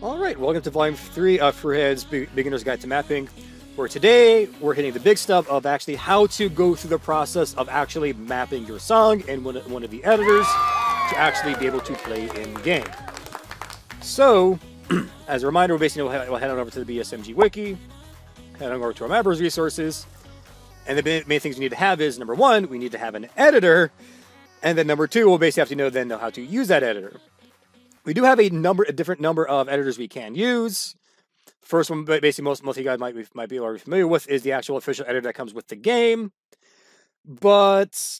Alright, welcome to Volume 3 of Fruhead's Beginner's Guide to Mapping, where today we're hitting the big stuff of actually how to go through the process of actually mapping your song in one of the editors to actually be able to play in-game. So, as a reminder, we'll basically we'll head on over to the BSMG Wiki, head on over to our mappers resources, and the main things we need to have is, number one, we need to have an editor, and then number two, we'll basically have to know how to use that editor. We do have a different number of editors we can use. First one, basically most of you guys might be already familiar with, is the actual official editor that comes with the game. But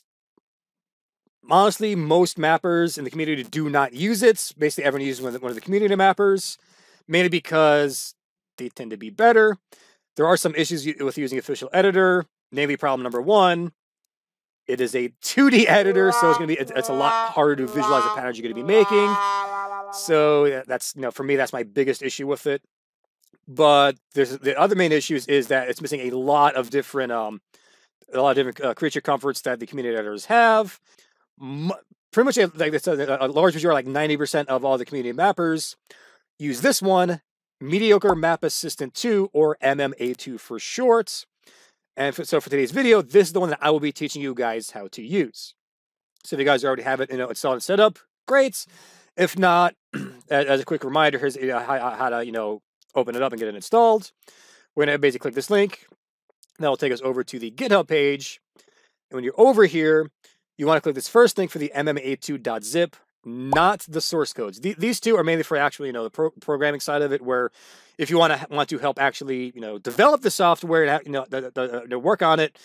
honestly, most mappers in the community do not use it. Basically, everyone uses one of the community mappers, mainly because they tend to be better. There are some issues with using official editor. Namely, problem number one, it is a 2D editor, so it's a lot harder to visualize the patterns you're going to be making. So that's, for me, that's my biggest issue with it. But the other main issues is that it's missing a lot of different creature comforts that the community editors have. Pretty much, like a large majority, like 90% of all the community mappers use this one, Mediocre Map Assistant 2, or MMA2 for short. And so for today's video, this is the one that I will be teaching you guys how to use. So if you guys already have it, installed and set up, great. If not, as a quick reminder, here's how to open it up and get it installed. We're gonna basically click this link. That will take us over to the GitHub page. And when you're over here, you want to click this first link for the MMA2.zip, not the source codes. These two are mainly for actually, the programming side of it, where if you want to help actually, develop the software and work on it,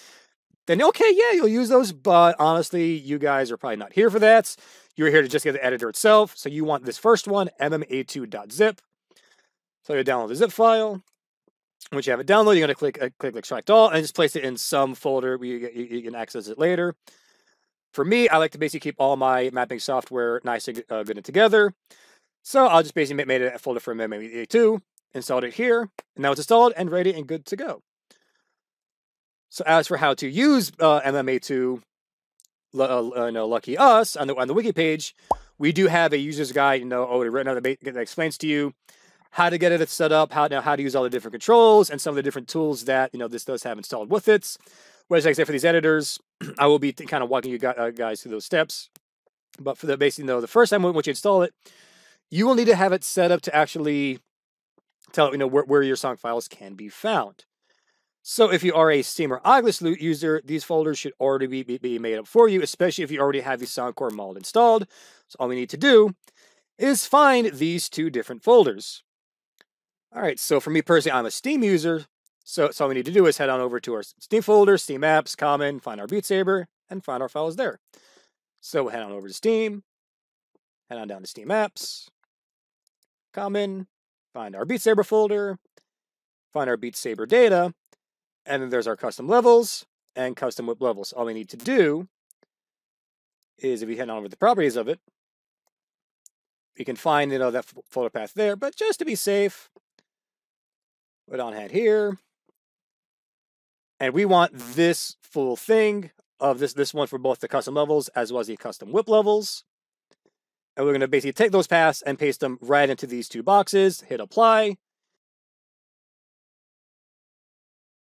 then okay, yeah, you'll use those. But honestly, you guys are probably not here for that. You're here to just get the editor itself. So you want this first one, MMA2.zip. So you download the zip file. Once you have it downloaded, you're going to click extract all and just place it in some folder where you can access it later. For me, I like to basically keep all my mapping software nice and good and together. So I'll just basically made a folder for MMA2, installed it here, and now it's installed and ready and good to go. So as for how to use MMA2, lucky us, on the wiki page, we do have a user's guide, written out that explains to you how to get it set up, how to use all the different controls and some of the different tools that this does have installed with it. Whereas, like I said, for these editors, I will be kind of walking you guys through those steps. But for the the first time once you install it, you will need to have it set up to actually tell it where your song files can be found. So if you are a Steam or Oculus user, these folders should already be made up for you, especially if you already have the Soundcore mod installed. So all we need to do is find these two different folders. All right, so for me personally, I'm a Steam user. So all we need to do is head on over to our Steam folder, Steam Apps, Common, find our Beat Saber, and find our files there. So we'll head on over to Steam, head on down to Steam Apps, Common, find our Beat Saber folder, find our Beat Saber data, and then there's our custom levels and custom whip levels. All we need to do is, if we head on over the properties of it, we can find that folder path there. But just to be safe, put on head here, and we want this full thing of this one for both the custom levels as well as the custom whip levels. And we're going to basically take those paths and paste them right into these two boxes. Hit apply.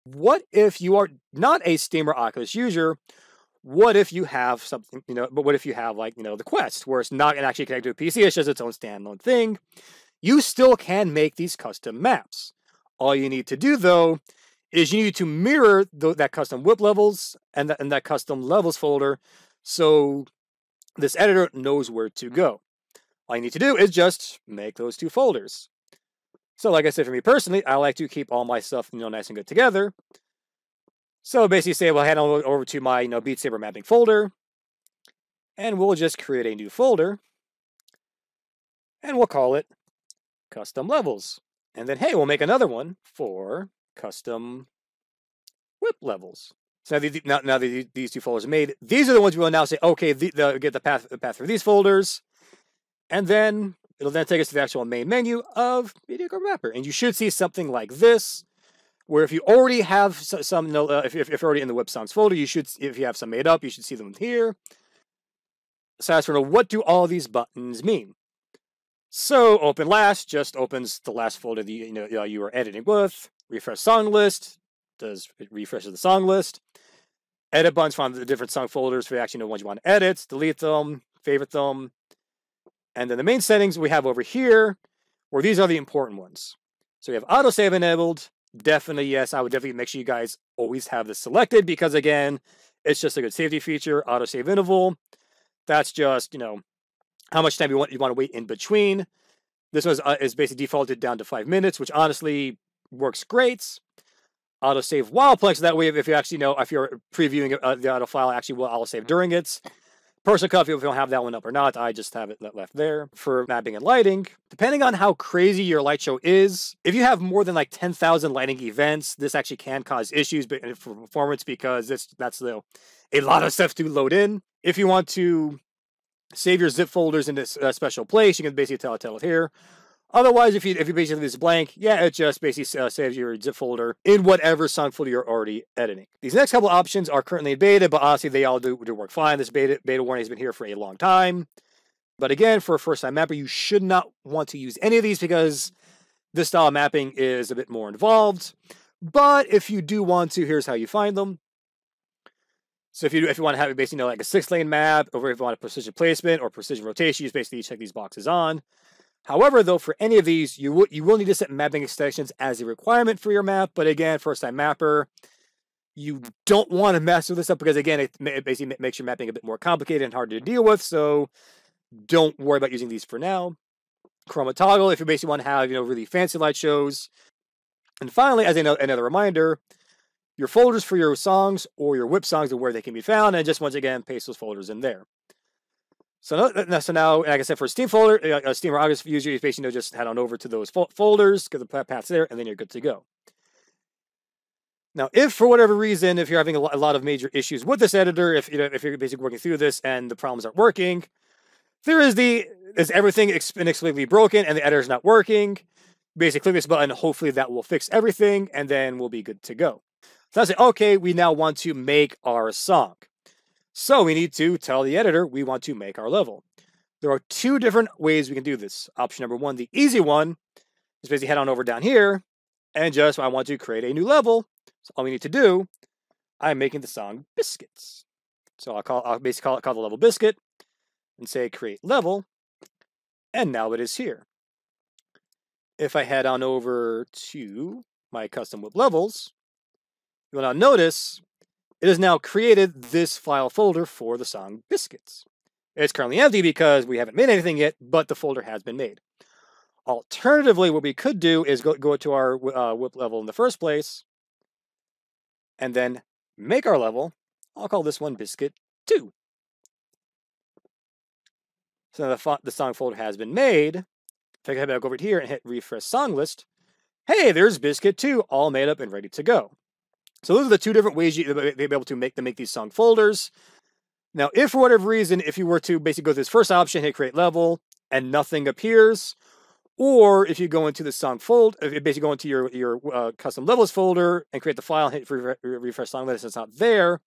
What if you are not a Steam or Oculus user? What if you have something, but what if you have the Quest, where it's not actually connected to a PC, it's just its own standalone thing? You still can make these custom maps. All you need to do, though, is you need to mirror that custom whip levels and that custom levels folder, so this editor knows where to go. All you need to do is just make those two folders. So like I said, for me personally, I like to keep all my stuff, nice and good together. So basically say, well, head on over to my, Beat Saber mapping folder, and we'll just create a new folder, and we'll call it Custom Levels. And then, hey, we'll make another one for Custom Whip Levels. So now that these two folders are made, these are the ones we will now say, okay, get the path for these folders, and then it'll then take us to the actual main menu of Mediocre Mapper. And you should see something like this, where if you already have some, if you're already in the whip songs folder, you should, if you have some made up, you should see them here. So as for what do all these buttons mean? So open last just opens the last folder that you are editing with. Refresh song list it refreshes the song list. Edit buttons from the different song folders for actually know ones you want to edit, delete them, favorite them. And then the main settings we have over here, where these are the important ones. So we have autosave enabled. Definitely, yes, I would definitely make sure you guys always have this selected because, again, it's just a good safety feature. Autosave interval. That's just, how much time you want to wait in between. This one is basically defaulted down to 5 minutes, which honestly works great. Autosave while playing, so that way if you actually if you're previewing the auto file, actually will autosave during it. Personal cuff, if you don't have that one up or not, I just have it left there. For mapping and lighting, depending on how crazy your light show is, if you have more than like 10,000 lighting events, this actually can cause issues for performance because that's a lot of stuff to load in. If you want to save your zip folders in this special place, you can basically tell it here. Otherwise, if you basically leave this blank, yeah, it just basically saves your zip folder in whatever song folder you're already editing. These next couple options are currently in beta, but honestly, they all do work fine. This beta warning has been here for a long time. But again, for a first-time mapper, you should not want to use any of these because this style of mapping is a bit more involved. But if you do want to, here's how you find them. So if you want to have basically like a 6-lane map, or if you want a precision placement or precision rotation, you just basically check these boxes on. However, though, for any of these, you will need to set mapping extensions as a requirement for your map. But again, first-time mapper, you don't want to mess with this up because, again, it basically makes your mapping a bit more complicated and harder to deal with. So don't worry about using these for now. Chroma toggle, if you basically want to have really fancy light shows. And finally, as another reminder, your folders for your songs or your whip songs and where they can be found, and just once again paste those folders in there. So now, like I said, for a Steam folder, Steam or August user, you basically just head on over to those folders, get the paths there, and then you're good to go. Now, if for whatever reason, if you're having a lot of major issues with this editor, if you're basically working through this and the problems aren't working, is everything inexplicably broken and the editor's not working. Basically, click this button. Hopefully, that will fix everything, and then we'll be good to go. So I say, okay, we now want to make our song. So we need to tell the editor we want to make our level. There are 2 different ways we can do this. Option number 1, the easy one, is basically head on over down here and I want to create a new level. So all we need to do, I'm making the song Biscuits. So I'll basically call the level Biscuit and say create level. And now it is here. If I head on over to my custom whip levels, you will now notice it has now created this file folder for the song Biscuits. It's currently empty because we haven't made anything yet, but the folder has been made. Alternatively, what we could do is go to our whip level in the first place, and then make our level. I'll call this one Biscuit 2. So now the song folder has been made. If I head back over here and hit refresh song list, hey, there's Biscuit 2, all made up and ready to go. So those are the 2 different ways you'll be able to make these song folders. Now, if for whatever reason, if you were to basically go to this first option, hit create level, and nothing appears, or if you go into the song folder, if you basically go into your custom levels folder and create the file, hit refresh song list, it's not there,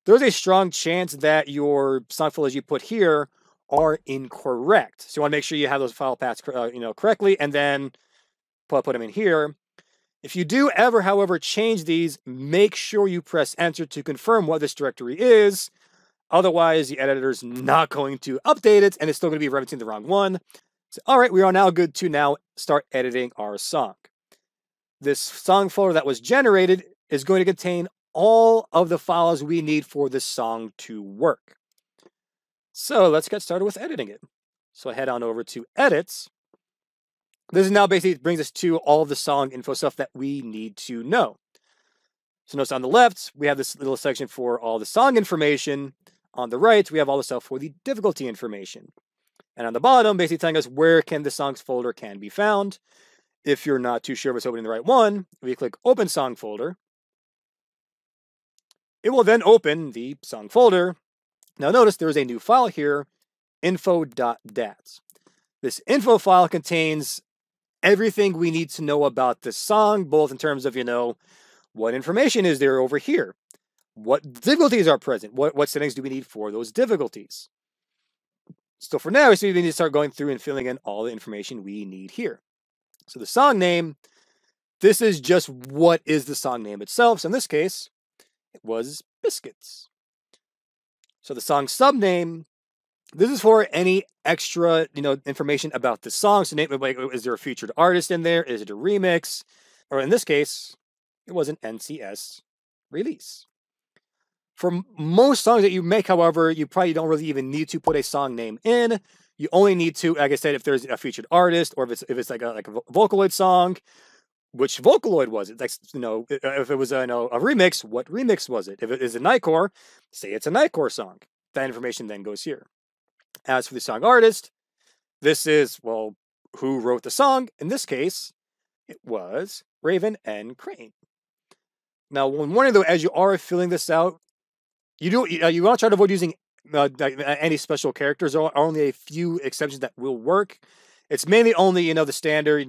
there's a strong chance that your song folders you put here are incorrect. So you want to make sure you have those file paths correctly, and then put them in here. If you do ever, however, change these, make sure you press enter to confirm what this directory is. Otherwise, the editor's not going to update it, and it's still going to be referencing the wrong one. So, all right, we are now good to now start editing our song. This song folder that was generated is going to contain all of the files we need for this song to work. So let's get started with editing it. So I head on over to Edits. This is now basically brings us to all of the song info stuff that we need to know. So notice on the left, we have this little section for all the song information. On the right, we have all the stuff for the difficulty information. And on the bottom, basically telling us where the songs folder can be found. If you're not too sure if it's opening the right one, we click Open Song Folder. It will then open the song folder. Now notice there is a new file here, info.dat. This info file contains everything we need to know about the song, both in terms of, what information is there over here? What difficulties are present? What settings do we need for those difficulties? So for now, we need to start going through and filling in all the information we need here. So the song name, this is just what is the song name itself. So in this case, it was Biscuits. So the song subname, this is for any extra, information about the song. So name, like, is there a featured artist in there? Is it a remix? Or in this case, it was an NCS release. For most songs that you make, however, you probably don't really even need to put a song name in. You only need to, like I said, if there's a featured artist, or if it's like a Vocaloid song, which Vocaloid was it? Like, if it was a remix, what remix was it? If it is a Nightcore, say it's a Nightcore song. That information then goes here. As for the song artist, this is, well, who wrote the song. In this case, it was Raven and Crane. Now, one warning though, as you are filling this out, you want to try to avoid using any special characters. There are only a few exceptions that will work. It's mainly only the standard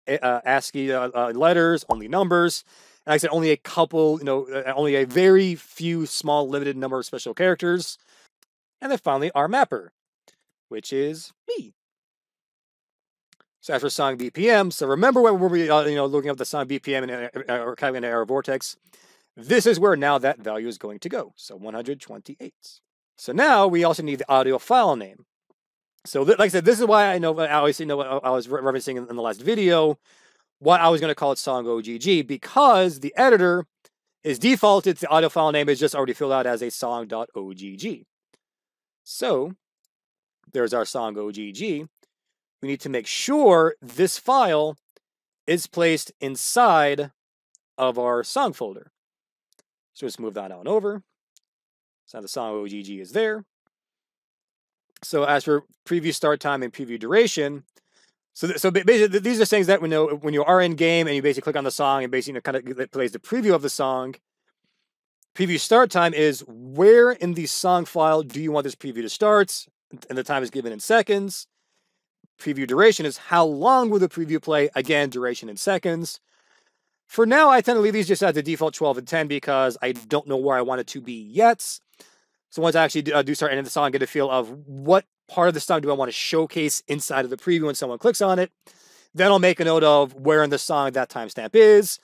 ASCII letters, only numbers. And like I said, only a couple, only a very few small limited number of special characters. And then finally our mapper, which is me. So as for song BPM, so remember when we were looking up the song BPM and archiving in Error Vortex. This is where now that value is going to go. So 128. So now we also need the audio file name. So like I said, this is why I obviously know what I was referencing in the last video, why I was going to call it song OGG, because the editor is defaulted. The audio file name is just already filled out as a song.ogg. So there's our song OGG. We need to make sure this file is placed inside of our song folder. So just move that on over. So now the song OGG is there. So as for preview start time and preview duration, so basically these are things that when you are in game and you basically click on the song and basically kind of plays the preview of the song. Preview start time is where in the song file do you want this preview to start, and the time is given in seconds. Preview duration is how long will the preview play, again, duration in seconds. For now, I tend to leave these just at the default 12 and 10 because I don't know where I want it to be yet. So once I actually do start ending the song, get a feel of what part of the song do I want to showcase inside of the preview when someone clicks on it. Then I'll make a note of where in the song that timestamp is,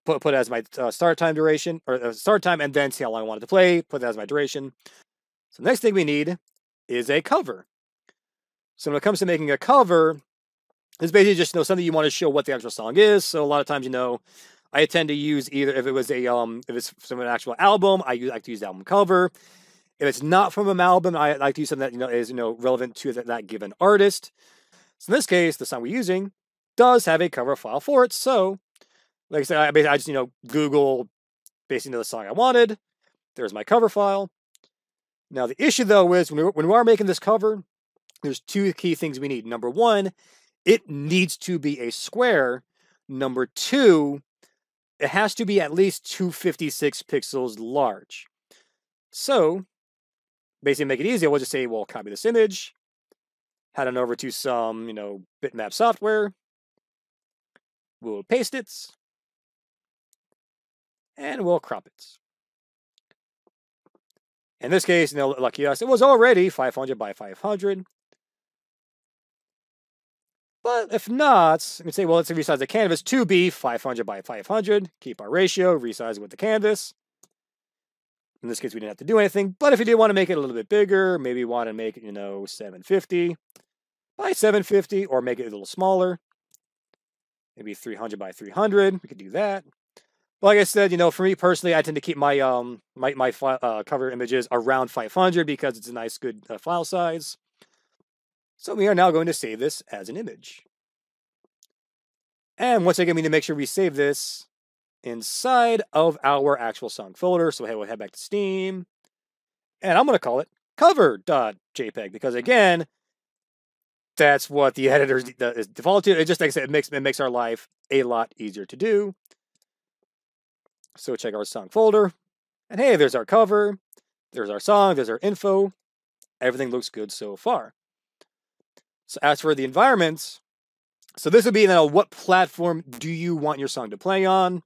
put it as my start time duration, or start time, and then see how long I want it to play, put that as my duration. So the next thing we need is a cover. So when it comes to making a cover, it's basically just something you want to show what the actual song is. So a lot of times, I tend to use either if it was a if it's from an actual album, I like to use the album cover. If it's not from an album, I like to use something that is relevant to that given artist. So in this case, the song we're using does have a cover file for it. So like I said, I just Google basically the song I wanted. There's my cover file. Now the issue though is when we are making this cover, there's two key things we need. Number one, it needs to be a square. Number two, it has to be at least 256 pixels large. So basically make it easy, we'll just say, well, copy this image, head on over to some, bitmap software. We'll paste it, and we'll crop it. In this case, lucky us, it was already 500 by 500. But if not, we say, well, let's resize the canvas to be 500 by 500. Keep our ratio, resize with the canvas. In this case, we didn't have to do anything. But if you did want to make it a little bit bigger, maybe you want to make it, 750 by 750, or make it a little smaller. Maybe 300 by 300. We could do that. But like I said, for me personally, I tend to keep my cover images around 500 because it's a nice, good file size. So we are now going to save this as an image. And once again, we need to make sure we save this inside of our actual song folder. So we'll head back to Steam. And I'm going to call it cover.jpg because, again, that's what the editor is default to. It just, like I said, it makes our life a lot easier to do. So check our song folder. And hey, there's our cover. There's our song. There's our info. Everything looks good so far. So as for the environments, So this would be, what platform do you want your song to play on?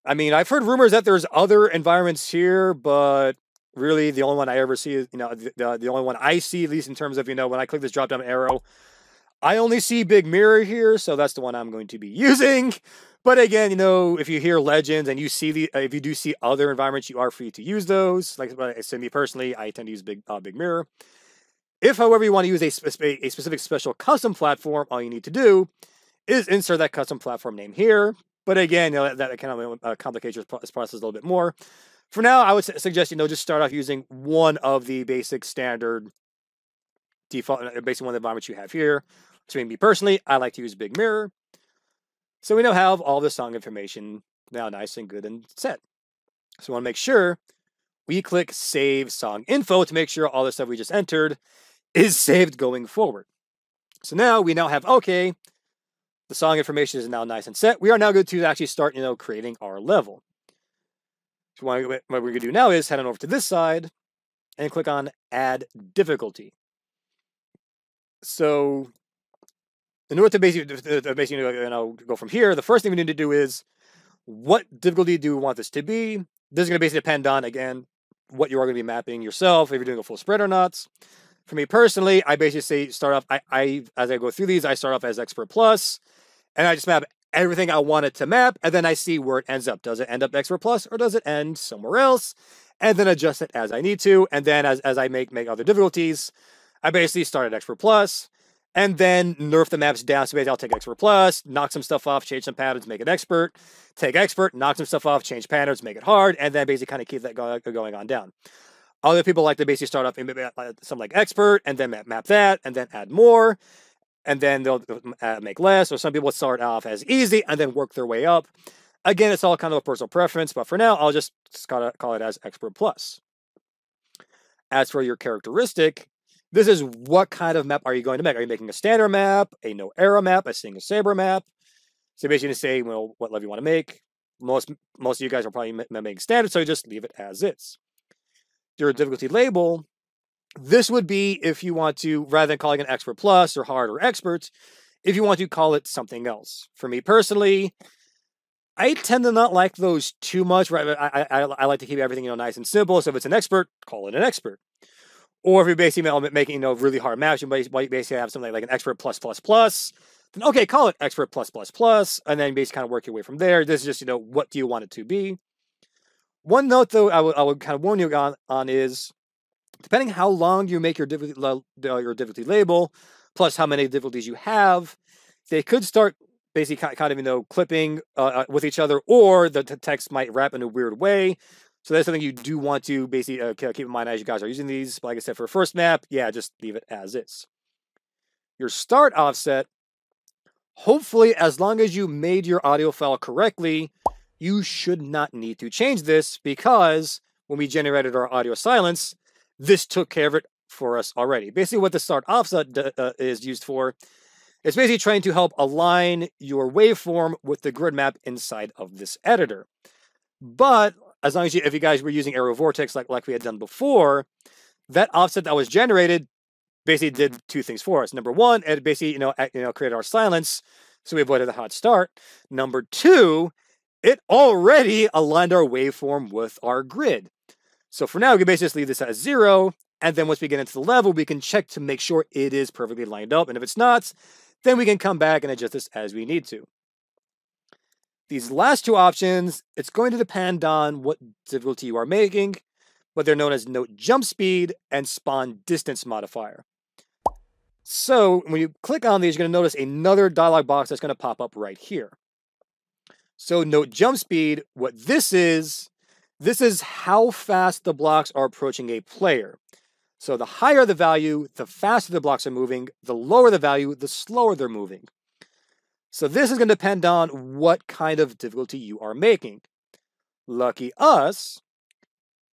I mean, I've heard rumors that there's other environments here, but really the only one I ever see is, the only one I see, at least in terms of, when I click this drop down arrow, I only see Big Mirror here, so that's the one I'm going to be using. But again, if you hear legends and you see if you do see other environments, you are free to use those. Like, so me personally, I tend to use Big Mirror. If, however, you want to use a specific special custom platform, all you need to do is insert that custom platform name here. But again, that kind of complicates this process a little bit more. For now, I would suggest, just start off using one of the basic standard default, basically one of the environments you have here. So me personally, I like to use Big Mirror. So we now have all the song information now nice and good and set. So we want to make sure we click Save Song Info to make sure all the stuff we just entered is saved going forward. So now we have, okay, the song information is now nice and set. We are now good to actually start, creating our level. So what we're going to do now is head on over to this side and click on Add Difficulty. So in order to basically go from here, the first thing we need to do is, what difficulty do we want this to be? This is going to basically depend on, again, what you are going to be mapping yourself, if you're doing a full spread or not. For me personally, I basically say start off, as I go through these, I start off as Expert Plus, and I just map everything I want it to map, and then I see where it ends up. Does it end up Expert Plus, or does it end somewhere else? And then adjust it as I need to, and then as I make other difficulties, I basically start at Expert Plus, and then nerf the maps down. So basically I'll take Expert Plus, knock some stuff off, change some patterns, make it Expert, take Expert, knock some stuff off, change patterns, make it hard, and then basically kind of keep that going on down. Other people like to basically start off in something like Expert, and then map that, and then add more, and then they'll make less. Or some people start off as easy, and then work their way up. Again, it's all kind of a personal preference, but for now, I'll just call it as Expert Plus. As for your characteristic, this is what kind of map are you going to make? Are you making a standard map, a no error map, a single Saber map? So basically say, what level you want to make. Most of you guys are probably making standard, so just leave it as is. Your difficulty label, this would be if you want to, rather than calling it Expert Plus or Hard or Expert, if you want to call it something else. For me personally, I tend to not like those too much. Right? I like to keep everything nice and simple. So if it's an Expert, call it an Expert. Or if you're basically making really hard maps, you basically have something like an Expert Plus Plus Plus. Then okay, call it Expert Plus Plus Plus, and then basically kind of work your way from there. This is just what do you want it to be. One note, though, I would kind of warn you on is, depending how long you make your difficulty label, plus how many difficulties you have, they could start basically kind of clipping with each other, or the text might wrap in a weird way. So that's something you do want to basically keep in mind as you guys are using these. Like I said, for a first map, yeah, just leave it as is. Your start offset, hopefully, as long as you made your audio file correctly, you should not need to change this, because when we generated our audio silence, this took care of it for us already. Basically, what the start offset is used for, it's basically trying to help align your waveform with the grid map inside of this editor. But as long as if you guys were using Aero Vortex like we had done before, that offset that was generated basically did two things for us. Number one, it basically created our silence, so we avoided the hot start. Number two, it already aligned our waveform with our grid. So for now, we can basically just leave this as 0, and then once we get into the level, we can check to make sure it is perfectly lined up, and if it's not, then we can come back and adjust this as we need to. These last two options, it's going to depend on what difficulty you are making, but they're known as note jump speed and spawn distance modifier. So when you click on these, you're going to notice another dialog box that's going to pop up right here. So note jump speed, what this is how fast the blocks are approaching a player. So the higher the value, the faster the blocks are moving. The lower the value, the slower they're moving. So this is going to depend on what kind of difficulty you are making. Lucky us,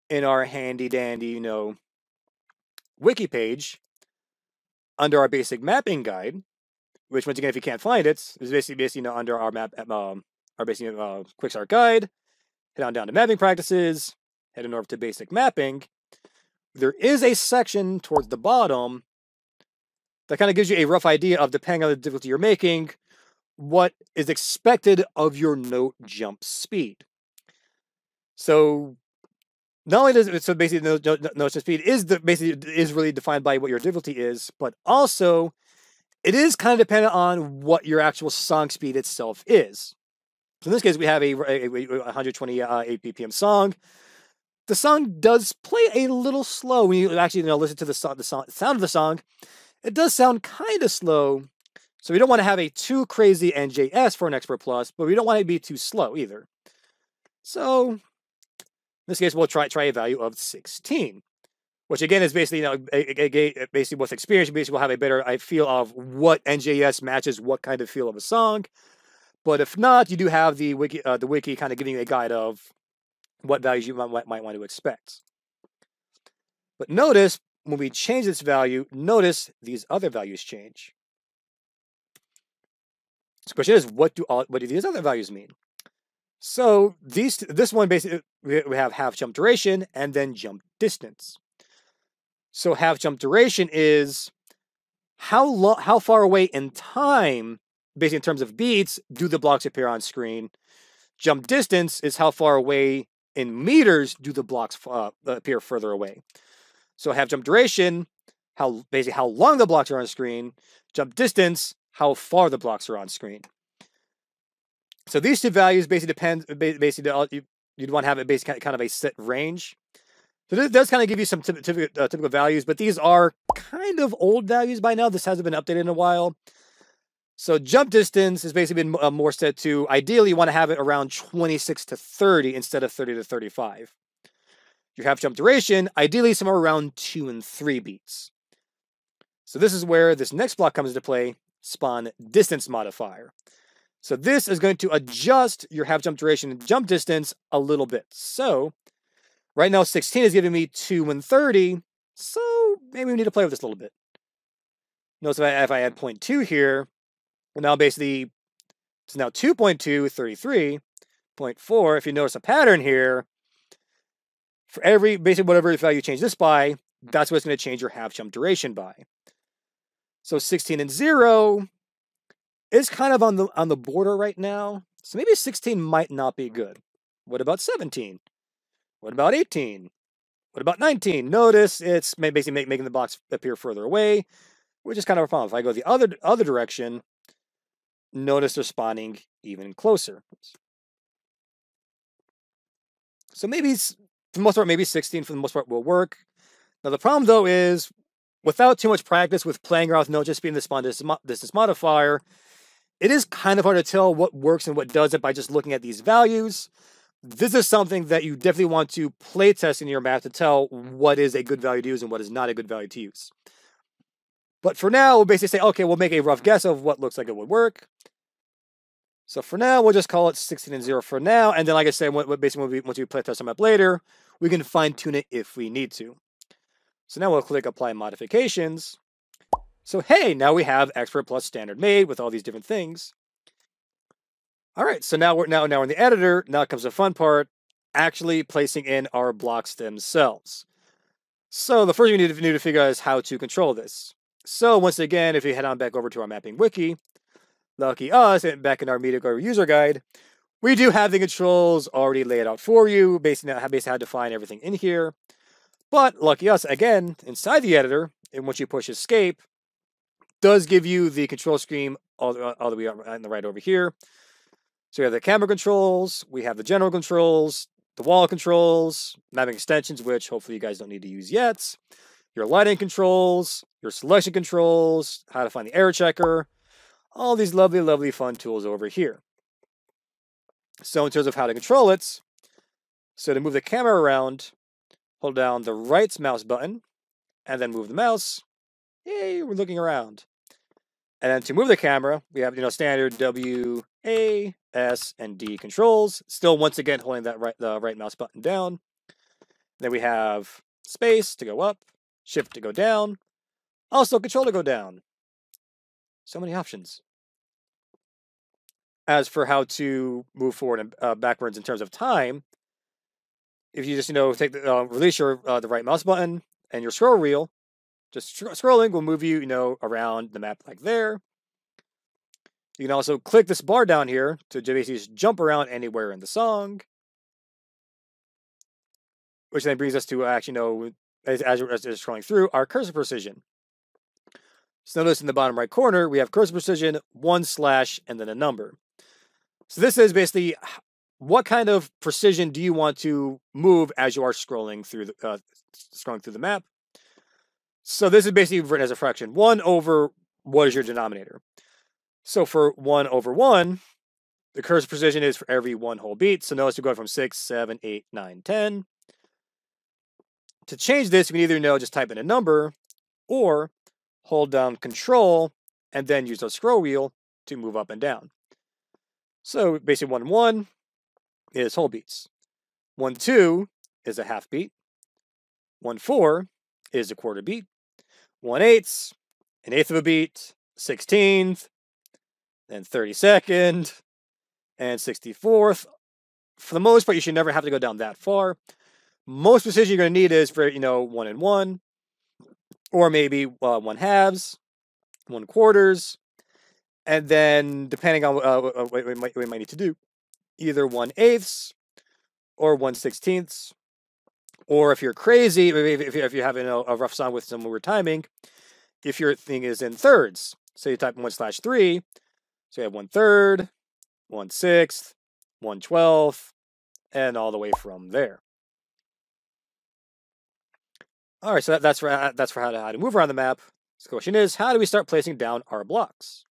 in our handy-dandy, wiki page, under our basic mapping guide, which once again, if you can't find it, is basically under our map, our basic quick start guide. Head on down to mapping practices, head on over to basic mapping. There is a section towards the bottom that kind of gives you a rough idea of, depending on the difficulty you're making, what is expected of your note jump speed. So not only does so basically note jump speed is really defined by what your difficulty is, but also it is kind of dependent on what your actual song speed itself is. So in this case, we have a 128 BPM song. The song does play a little slow when you actually listen to the sound of the song. It does sound kind of slow, so we don't want to have a too crazy NJS for an Expert Plus, but we don't want it to be too slow either. So in this case, we'll try a value of 16, which again is basically basically with experience, you basically will have a better feel of what NJS matches what kind of feel of a song. But if not, you do have the wiki kind of giving you a guide of what values you might want to expect. But notice when we change this value, notice these other values change. So the question is, what do these other values mean? So this one basically we have half jump duration and then jump distance. So half jump duration is how far away in time, basically in terms of beats, do the blocks appear on screen. Jump distance is how far away in meters do the blocks appear further away. So half jump duration, how long the blocks are on screen. Jump distance, how far the blocks are on screen. So these two values basically depend. You'd want to have it basically kind of a set range. So this does kind of give you some typical values, but these are kind of old values by now. This hasn't been updated in a while. So jump distance has basically been more set to, ideally you want to have it around 26 to 30 instead of 30 to 35. Your half jump duration, ideally somewhere around 2 and 3 beats. So this is where this next block comes into play, spawn distance modifier. So this is going to adjust your half jump duration and jump distance a little bit. So right now 16 is giving me 2 and 30, so maybe we need to play with this a little bit. Notice if I add 0.2 here, well, now basically it's now 2.2, 33, 0.4. If you notice a pattern here, for every basically whatever value you change this by, that's what it's going to change your half jump duration by. So 16 and 0 is kind of on the border right now. So maybe 16 might not be good. What about 17? What about 18? What about 19? Notice it's basically making the blocks appear further away, which is kind of a problem. If I go the other direction, notice they're spawning even closer. So maybe, for the most part, maybe 16 for the most part will work. Now the problem though is, without too much practice with playing around with note just being the spawn distance modifier, it is kind of hard to tell what works and what doesn't by just looking at these values. This is something that you definitely want to play test in your map to tell what is a good value to use and what is not a good value to use. But for now, we'll basically say, okay, we'll make a rough guess of what looks like it would work. So for now, we'll just call it 16 and 0 for now. And then, like I said, basically once we play test them up later, we can fine tune it if we need to. So now we'll click apply modifications. So hey, now we have Expert Plus standard made with all these different things. All right, so now we're in the editor. Now comes the fun part, actually placing in our blocks themselves. So the first thing we need to figure out is how to control this. So once again, if you head on back over to our mapping wiki, lucky us, and back in our Mediocre user guide, we do have the controls already laid out for you, basically how to define everything in here. But lucky us, again, inside the editor, and once you push escape, does give you the control scheme all the way on the right over here. So we have the camera controls, we have the general controls, the wall controls, mapping extensions, which hopefully you guys don't need to use yet, your lighting controls, your selection controls, how to find the error checker, all these lovely, lovely fun tools over here. So in terms of how to control it, so to move the camera around, hold down the right mouse button, and then move the mouse. Yay, we're looking around. And then to move the camera, we have standard W, A, S, and D controls. Still, once again, holding the right mouse button down. Then we have space to go up, shift to go down, also control to go down. So many options. As for how to move forward and backwards in terms of time, if you just take release the right mouse button and your scroll wheel, Just scrolling will move you, around the map like there. You can also click this bar down here to basically just jump around anywhere in the song. Which then brings us to actually, as we're scrolling through, our cursor precision. So notice in the bottom right corner, we have cursor precision, 1/ and then a number. So this is basically what kind of precision do you want to move as you are scrolling through the map. So this is basically written as a fraction. 1 over what is your denominator? So for 1 over 1, the cursor precision is for every 1 whole beat. So notice we're going from 6, 7, 8, 9, 10. To change this, you can either just type in a number or hold down Control and then use the scroll wheel to move up and down. So basically 1, 1 is whole beats. 1, 2 is a half beat. 1, 4 is a quarter beat. 1, 8, an eighth of a beat. 16th, then 32nd, and 64th. For the most part, you should never have to go down that far. Most precision you're going to need is for, 1 and 1, or maybe 1 halves, 1 quarters, and then depending on what we might need to do, either 1 eighths or 1 16ths, or if you're crazy, if you're having a rough song with some weird timing, if your thing is in thirds, so you type in 1/3, so you have 1/3, 1/6, 1/12, and all the way from there. All right, so that's for how to move around the map. So the question is, how do we start placing down our blocks?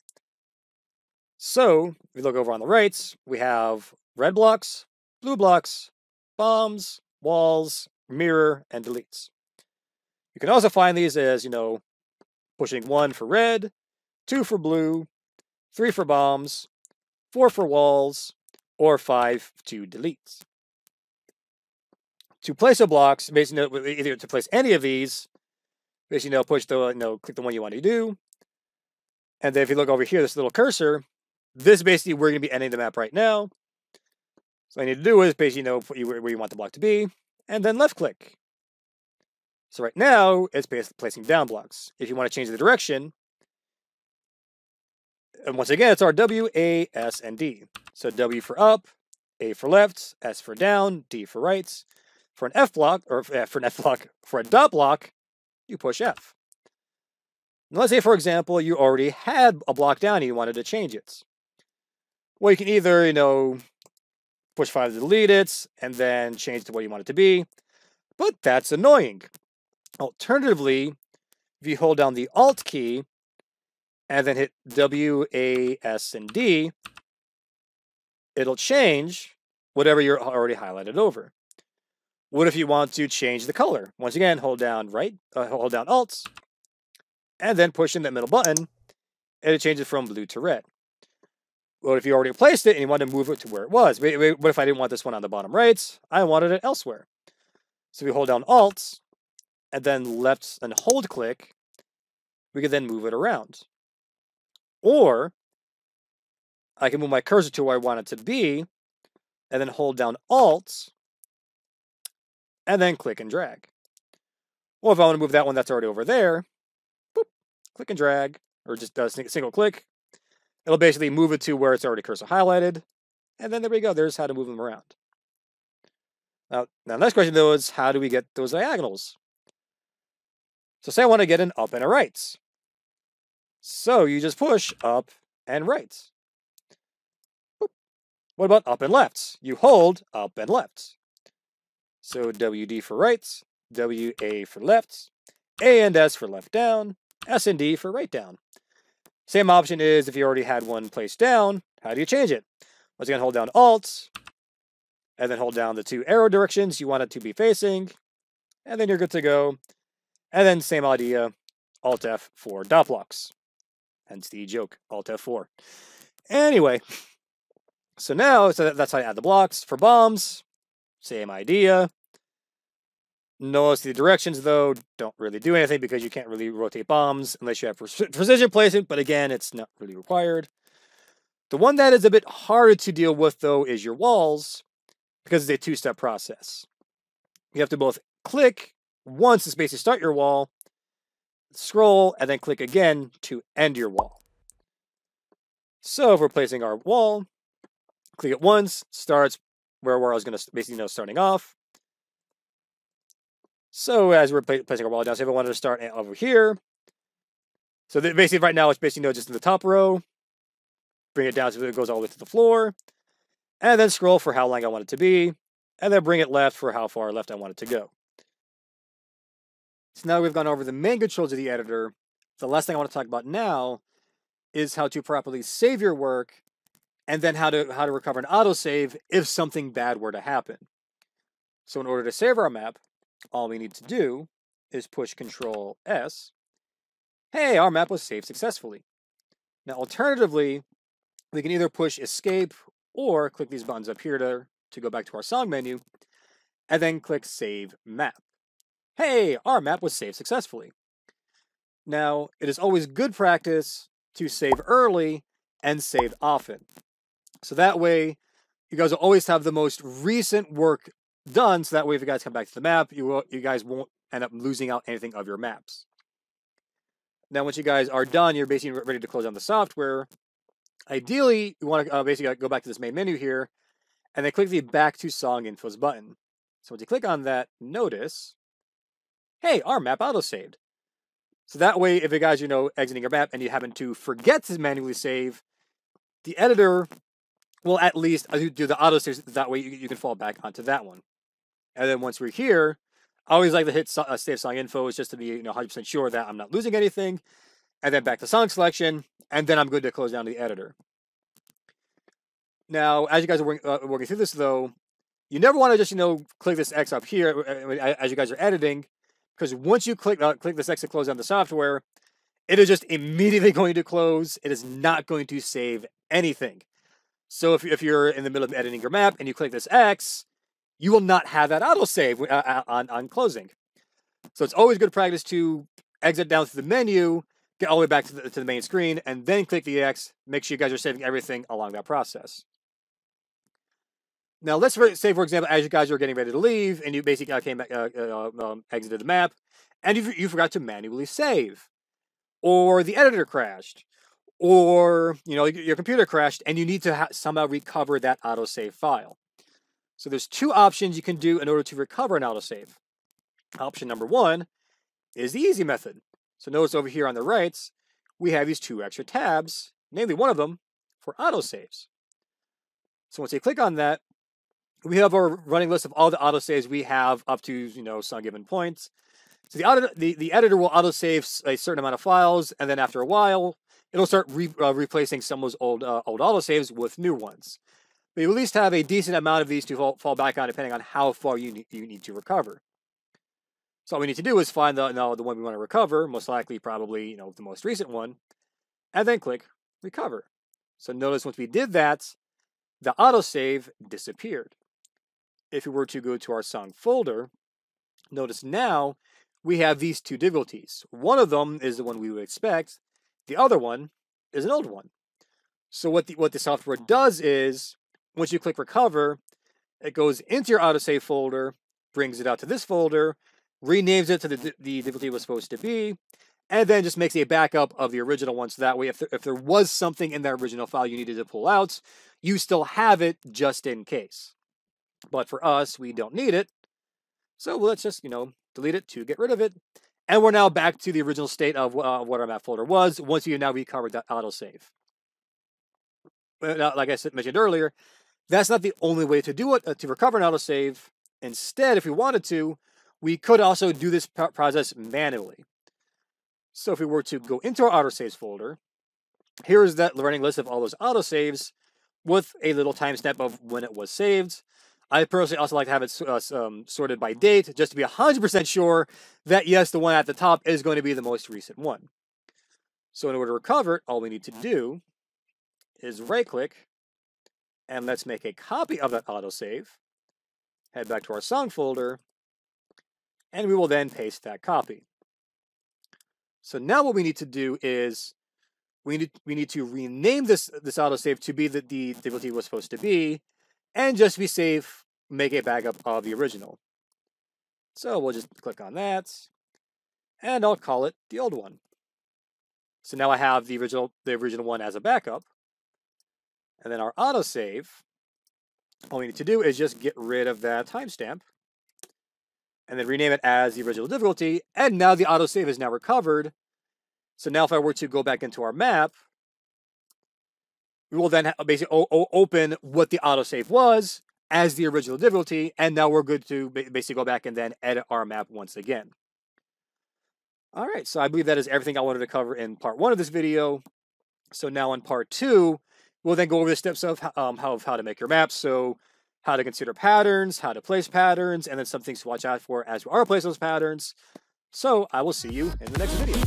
So if you look over on the right, we have red blocks, blue blocks, bombs, walls, mirror, and deletes. You can also find these as, pushing 1 for red, 2 for blue, 3 for bombs, 4 for walls, or 5 to deletes. To place the blocks, basically, either to place any of these, basically, push the, click the one you want to do. And then if you look over here, this little cursor, this basically, we're going to be ending the map right now. So all you need to do is basically, put where you want the block to be, and then left click. So right now, it's basically placing down blocks. If you want to change the direction, and once again, it's our W, A, S, and D. So W for up, A for left, S for down, D for right. For an F block, or for a dot block, you push F. Now let's say, for example, you already had a block down and you wanted to change it. Well, you can either, push 5 to delete it, and then change to what you want it to be. But that's annoying. Alternatively, if you hold down the Alt key, and then hit W, A, S, and D, it'll change whatever you're already highlighted over. What if you want to change the color? Once again, hold down Alt, and then push in that middle button, and it changes from blue to red. Well, if you already placed it and you want to move it to where it was, what if I didn't want this one on the bottom right? I wanted it elsewhere. So we hold down Alt, and then left and hold click, we can then move it around. Or I can move my cursor to where I want it to be, and then hold down Alt, and then click and drag. Or if I want to move that one that's already over there, boop, click and drag, or just a single click. It'll basically move it to where it's already cursor highlighted. And then there we go. There's how to move them around. Now next question, though, is how do we get those diagonals? So say I want to get an up and a right. So you just push up and right. Boop. What about up and left? You hold up and left. So WD for right, WA for left, A and S for left down, S and D for right down. Same option is if you already had one placed down, how do you change it? Once again, hold down Alt, and then hold down the 2 arrow directions you want it to be facing, and then you're good to go. And then same idea, Alt F for dot blocks. Hence the joke, Alt F4. Anyway, so that's how you add the blocks. For bombs, same idea. Notice the directions, though, don't really do anything because you can't really rotate bombs unless you have precision placement, but again, it's not really required. The one that is a bit harder to deal with, though, is your walls, because it's a 2-step process. You have to both click once to basically start your wall, scroll, and then click again to end your wall. So if we're placing our wall, click it once, starts where I was going to basically starting off. So as we're placing our wall down, so if I wanted to start over here, so basically right now it's basically just in the top row, bring it down so it goes all the way to the floor, and then scroll for how long I want it to be, and then bring it left for how far left I want it to go. So now we've gone over the main controls of the editor. The last thing I want to talk about now is how to properly save your work, and then how to recover an autosave if something bad were to happen. So in order to save our map, all we need to do is push Control S. Hey, our map was saved successfully. Now, alternatively, we can either push Escape or click these buttons up here to go back to our song menu, and then click Save Map. Hey, our map was saved successfully. Now, it is always good practice to save early and save often. So that way, you guys will always have the most recent work done, so that way if you guys come back to the map, you guys won't end up losing out anything of your maps. Now, once you guys are done, you're basically ready to close down the software. Ideally, you want to basically go back to this main menu here, and then click the Back to Song Infos button. So once you click on that, notice, hey, our map auto-saved. So that way, if you guys, exiting your map and you happen to forget to manually save, the editor will at least do the auto-save, that way you can fall back onto that one. And then once we're here, I always like to hit Save Song Info just to be 100% sure that I'm not losing anything. And then back to song selection, and then I'm good to close down the editor. Now, as you guys are working through this, though, you never want to just click this X up here as you guys are editing, because once you click this X to close down the software, it is just immediately going to close. It is not going to save anything. So if you're in the middle of editing your map and you click this X, you will not have that autosave on closing. So it's always good practice to exit down through the menu, get all the way back to the main screen, and then click the X. Make sure you guys are saving everything along that process. Now, let's say, for example, as you guys are getting ready to leave, and you basically came back, exited the map, and you forgot to manually save, or the editor crashed, or your computer crashed, and you need to somehow recover that autosave file. So there's two options you can do in order to recover an autosave. Option number one is the easy method. So notice over here on the right, we have these two extra tabs, namely one of them for autosaves. So once you click on that, we have our running list of all the autosaves we have up to some given points. So the editor will autosave a certain amount of files, and then after a while, it'll start replacing some of those old autosaves with new ones. But you at least have a decent amount of these to fall back on, depending on how far you need to recover. So all we need to do is find the one we want to recover, most likely probably the most recent one, and then click Recover. So notice once we did that, the autosave disappeared. If we were to go to our song folder, notice now we have these two difficulties. One of them is the one we would expect. The other one is an old one. So what the software does is, once you click Recover, it goes into your autosave folder, brings it out to this folder, renames it to the difficulty it was supposed to be, and then just makes a backup of the original one. So that way, if there was something in that original file you needed to pull out, you still have it just in case. But for us, we don't need it. So let's just, delete it to get rid of it. And we're now back to the original state of what our map folder was once you now recovered that autosave. Now, like I mentioned earlier, that's not the only way to do it, to recover an autosave. Instead, if we wanted to, we could also do this process manually. So if we were to go into our autosaves folder, here is that running list of all those autosaves with a little timestamp of when it was saved. I personally also like to have it sorted by date, just to be 100% sure that, yes, the one at the top is going to be the most recent one. So in order to recover it, all we need to do is right-click, and let's make a copy of that autosave, head back to our song folder, and we will then paste that copy. So now what we need to do is we need to rename this autosave to be the difficulty it was supposed to be, and just to be safe, make a backup of the original. So we'll just click on that. and I'll call it the old one. So now I have the original one as a backup. And then our autosave, all we need to do is just get rid of that timestamp and then rename it as the original difficulty. And now the autosave is now recovered. So now if I were to go back into our map, we will then basically open what the autosave was as the original difficulty. And now we're good to basically go back and then edit our map once again. All right, so I believe that is everything I wanted to cover in part 1 of this video. So now in part 2, we'll then go over the steps of how to make your maps. So how to consider patterns, how to place patterns, and then some things to watch out for as we are placing those patterns. So I will see you in the next video.